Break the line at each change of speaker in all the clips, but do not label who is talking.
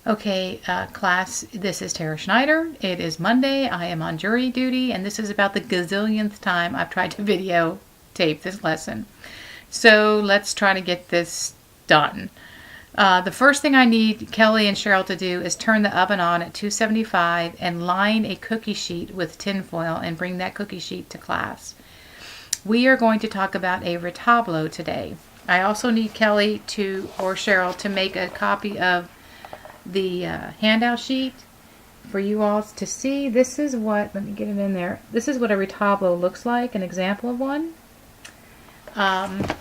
Okay, class, this is Tara Schneider. It is Monday. I am on jury duty, and this is about the gazillionth time I've tried to videotape this lesson. So let's try to get this done. The first thing I need Kelly and Cheryl to do is turn the oven on at 275 and line a cookie sheet with tin foil and bring that cookie sheet to class. We are going to talk about a retablo today. I also need Kelly or Cheryl to make a copy of the handout sheet for you all to see. This is what, let me get it in there. This is what a retablo looks like, an example of one. A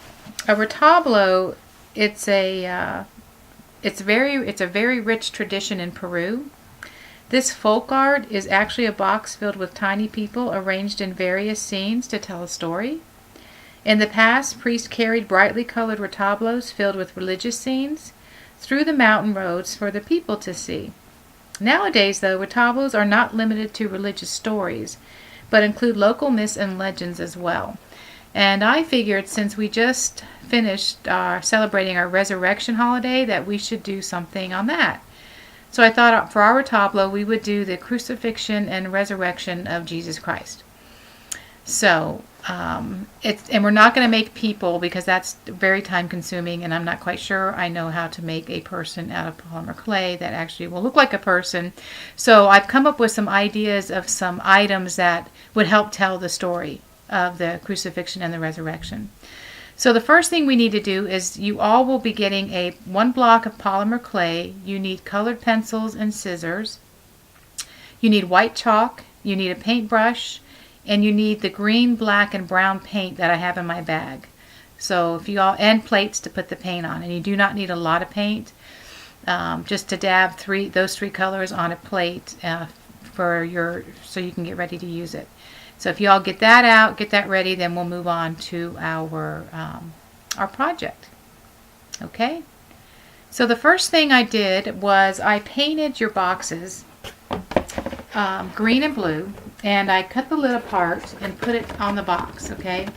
retablo, it's a very rich tradition in Peru. This folk art is actually a box filled with tiny people arranged in various scenes to tell a story. In the past, priests carried brightly colored retablos filled with religious scenes through the mountain roads for the people to see. Nowadays, though, retablos are not limited to religious stories, but include local myths and legends as well. And I figured since we just finished celebrating our resurrection holiday that we should do something on that. So I thought for our retablo we would do the crucifixion and resurrection of Jesus Christ. So and we're not going to make people because that's very time consuming, and I'm not quite sure I know how to make a person out of polymer clay that actually will look like a person. So I've come up with some ideas of some items that would help tell the story of the crucifixion and the resurrection. So the first thing we need to do is you all will be getting one block of polymer clay. You need colored pencils and scissors. You need white chalk. You need a paintbrush. And you need the green, black, and brown paint that I have in my bag. So and plates to put the paint on. And you do not need a lot of paint. Just to dab those three colors on a plate so you can get ready to use it. So if you all get that out, get that ready, then we'll move on to our project. Okay? So the first thing I did was I painted your boxes green and blue, and I cut the lid apart and put it on the box, okay?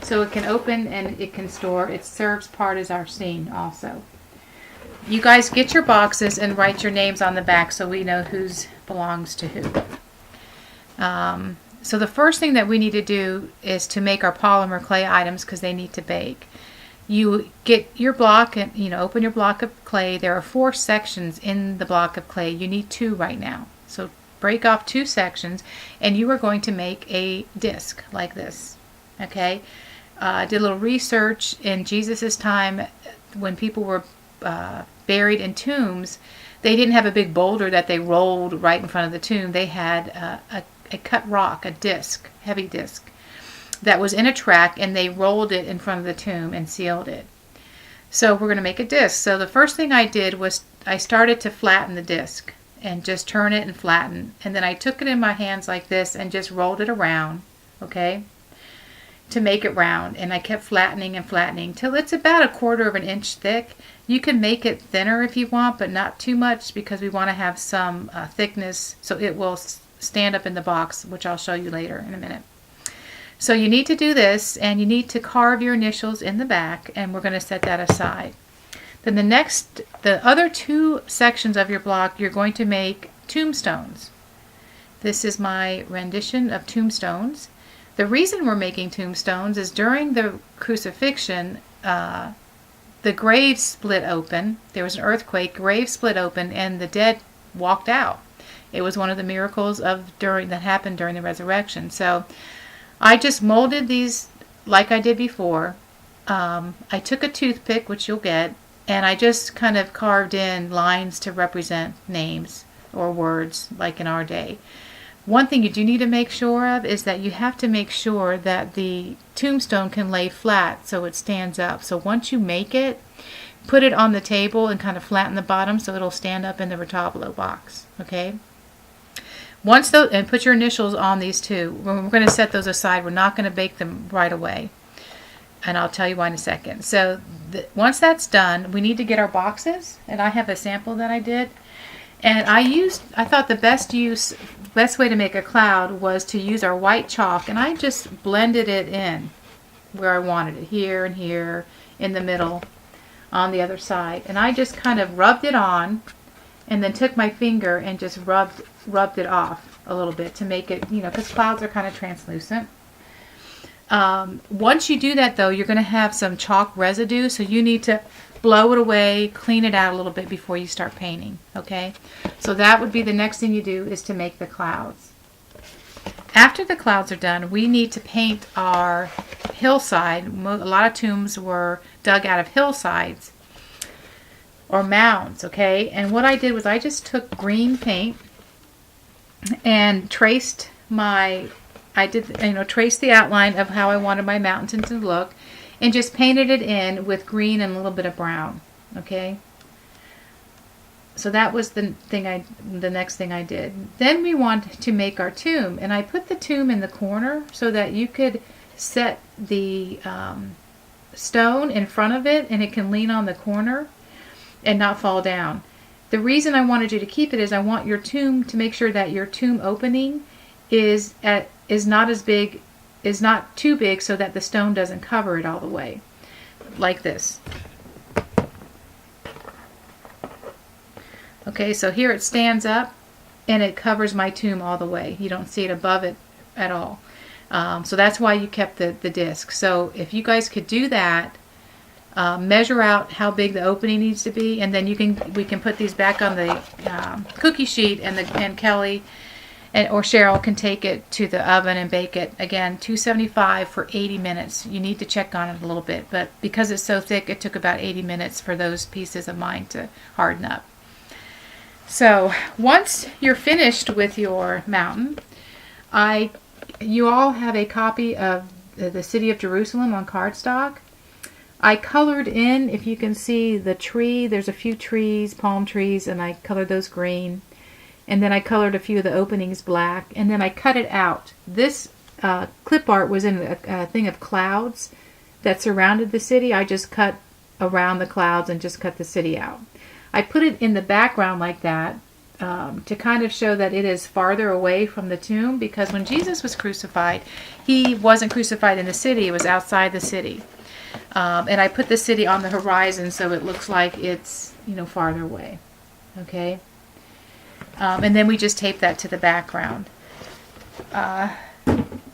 So it can open and it can store. It serves part as our scene also. You guys get your boxes and write your names on the back so we know whose belongs to who. So the first thing that we need to do is to make our polymer clay items because they need to bake. You get your block and open your block of clay. There are 4 sections in the block of clay. You need 2 right now. So break off 2 sections and you are going to make a disc like this. Okay? I did a little research in Jesus' time when people were buried in tombs. They didn't have a big boulder that they rolled right in front of the tomb. They had a cut rock, a disc, heavy disc, that was in a track, and they rolled it in front of the tomb and sealed it. So we're going to make a disc. So the first thing I did was I started to flatten the disc and just turn it and flatten. And then I took it in my hands like this and just rolled it around, okay, to make it round. And I kept flattening and flattening till it's about 1/4 of an inch thick. You can make it thinner if you want, but not too much because we want to have some thickness so it will stand up in the box, which I'll show you later in a minute. So you need to do this, and you need to carve your initials in the back, and we're going to set that aside. Then the other 2 sections of your block, you're going to make tombstones. This is my rendition of tombstones. The reason we're making tombstones is during the crucifixion, the grave split open. There was an earthquake, grave split open, and the dead walked out. It was one of the miracles that happened during the resurrection. So I just molded these like I did before. I took a toothpick, which you'll get, and I just kind of carved in lines to represent names or words like in our day. One thing you do need to make sure of is that you have to make sure that the tombstone can lay flat so it stands up. So once you make it, put it on the table and kind of flatten the bottom so it'll stand up in the retablo box. Okay? And put your initials on these 2. We're going to set those aside. We're not going to bake them right away. And I'll tell you why in a second. So once that's done, we need to get our boxes. And I have a sample that I did. And I thought the best way to make a cloud was to use our white chalk. And I just blended it in where I wanted it. Here and here, in the middle, on the other side. And I just kind of rubbed it on and then took my finger and just rubbed it off a little bit to make it, because clouds are kind of translucent. Once you do that, though, you're going to have some chalk residue, so you need to blow it away, clean it out a little bit before you start painting, okay? So that would be the next thing you do, is to make the clouds. After the clouds are done, we need to paint our hillside. A lot of tombs were dug out of hillsides or mounds, okay? And what I did was I just took green paint and traced traced the outline of how I wanted my mountain to look, and just painted it in with green and a little bit of brown, okay? So that was the next thing I did. Then we want to make our tomb, and I put the tomb in the corner so that you could set the stone in front of it, and it can lean on the corner and not fall down. The reason I wanted you to keep it is I want your tomb to make sure that your tomb opening is not too big, so that the stone doesn't cover it all the way, like this. Okay, so here it stands up and it covers my tomb all the way. You don't see it above it at all. So that's why you kept the disc. So if you guys could do that, measure out how big the opening needs to be, and then we can put these back on the cookie sheet, and Kelly or Cheryl can take it to the oven and bake it. Again, 275 for 80 minutes. You need to check on it a little bit, but because it's so thick, it took about 80 minutes for those pieces of mine to harden up. So once you're finished with your mountain, you all have a copy of the City of Jerusalem on cardstock. I colored in, if you can see the tree, there's a few trees, palm trees, and I colored those green. And then I colored a few of the openings black, and then I cut it out. This clip art was in a thing of clouds that surrounded the city. I just cut around the clouds and just cut the city out. I put it in the background like that to kind of show that it is farther away from the tomb, because when Jesus was crucified, he wasn't crucified in the city, it was outside the city. And I put the city on the horizon so it looks like it's, farther away. Okay? And then we just tape that to the background.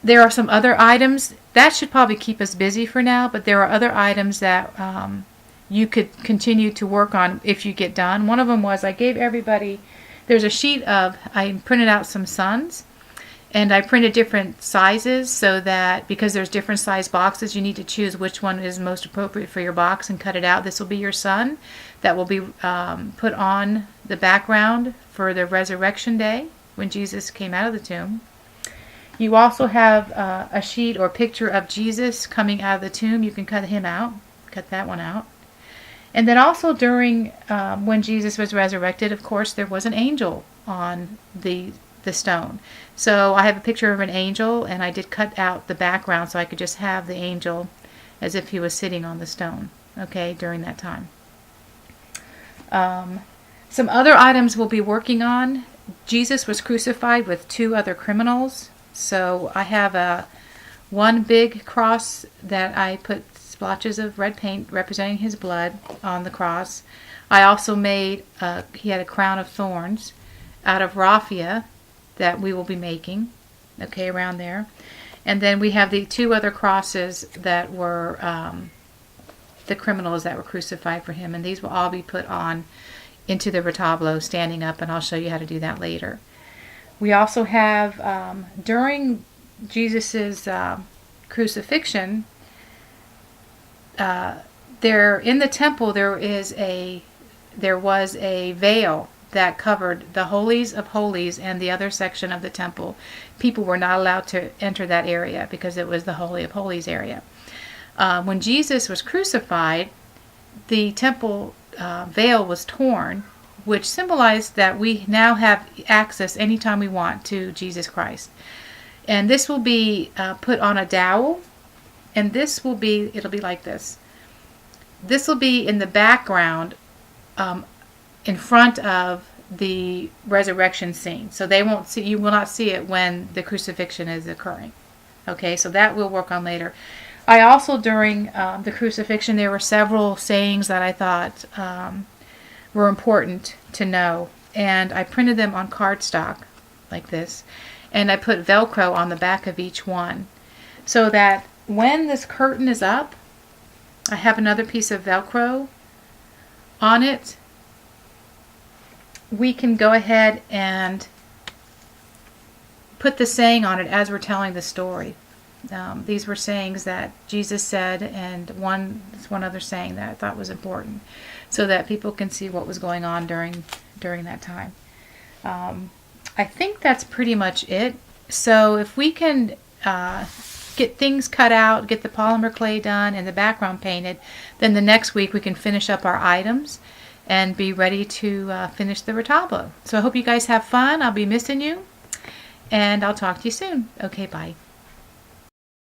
There are some other items. That should probably keep us busy for now, but there are other items that you could continue to work on if you get done. One of them was I gave everybody, there's a sheet of, I printed out some suns, and I printed different sizes so that, because there's different size boxes, you need to choose which one is most appropriate for your box and cut it out. This will be your sun that will be put on the background for the resurrection day when Jesus came out of the tomb. You also have a sheet or picture of Jesus coming out of the tomb. You can cut him out, cut that one out. And then also during when Jesus was resurrected, of course, there was an angel on the stone. So I have a picture of an angel, and I did cut out the background so I could just have the angel as if he was sitting on the stone, okay, during that time. Some other items we'll be working on. Jesus was crucified with 2 other criminals. So I have one big cross that I put splotches of red paint representing his blood on the cross. I also made, he had a crown of thorns out of raffia that we will be making, okay, around there. And then we have the 2 other crosses that were the criminals that were crucified for him, and these will all be put on into the retablo standing up, and I'll show you how to do that later. We also have, during Jesus's crucifixion, there in the temple there was a veil that covered the holies of holies and the other section of the temple. People were not allowed to enter that area because it was the holy of holies area. When Jesus was crucified, the temple veil was torn, which symbolized that we now have access anytime we want to Jesus Christ. And this will be put on a dowel, and it'll be like this. This will be in the background in front of the resurrection scene. So you will not see it when the crucifixion is occurring. Okay, so that we'll work on later. I also, during the crucifixion, there were several sayings that I thought were important to know. and I printed them on cardstock like this, and I put Velcro on the back of each one so that when this curtain is up, I have another piece of Velcro on it. We can go ahead and put the saying on it as we're telling the story. These were sayings that Jesus said, and one other saying that I thought was important, so that people can see what was going on during that time. I think that's pretty much it. So if we can get things cut out, get the polymer clay done, and the background painted, then the next week we can finish up our items and be ready to finish the Retablo. So I hope you guys have fun. I'll be missing you, and I'll talk to you soon. Okay, bye.